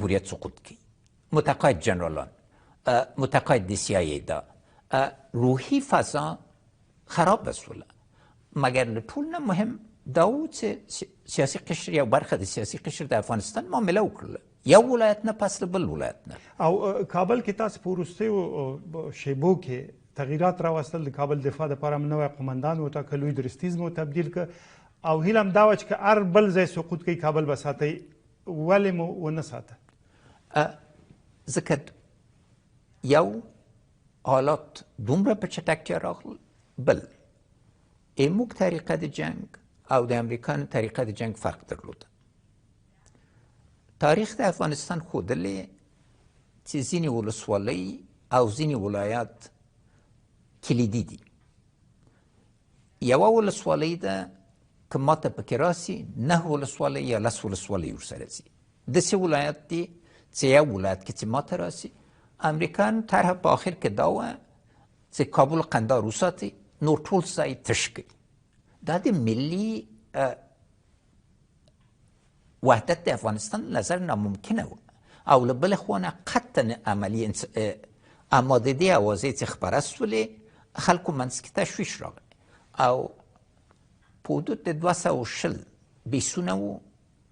جمهوریت سقوط کی، متقاعد جنرالان، متقاعد دی CIA دا، روحی فضا خراب بسوله. مگر له ټول نه مهم دا و چې سیاسي قشر یا برخه د سیاسي قشر د افغانستان معامله وکړله، یو ولایت نه پس بل ولایت نه. او کابل کې تاسو په وروستیو شیبو کې تغییرات راوستل، د کابل دفاع دپاره نوی قمندان وټاکه، لوی درستیز مو تبدیل که، او هیله هم دا وه چې که هر بل ځای سقوط کوي کابل به ساتئ، ولې مو ونه ساته؟ ځکه یو حالات دومره په چټکتیا راغلل، بل موږ طریقه د جنگ او د امریکایانو طریقه د جنگ فرق درلوده. تاریخ د افغانستان ښودلی چې ځینې ولسوالۍ او ځینې ولایات کلیدي دي. یوه ولسوالۍ ده که ماته پکې راسي 9 ولسوالۍ یا 10 ولسوالۍ ورسره ځي. داسې ولایت دی چې یو ولایت کې چې ماته راسي، امریکایانو طرح په آخر کې دا وه چې کابل قندار وساتي، نور ټول ځای تش کړي. دا د ملي وحدت د افغانستان نظر ناممکنه و، او له بلې خوا نه قطعا عملي آمادګي اوازې چې خپره سولې، خلکو منځ کې تشویش راغی او په حدود د 220 بیسونه و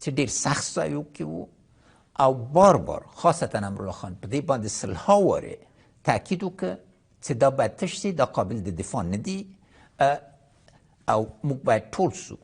چې ډېر سخت ځایو کې و، او بار خاصتا امرالله خان په دې باندې سلها وارې تاکید وکړه چې دا باید تش شي، دا قابل د دفاع نه دي او موږ باید ټول سو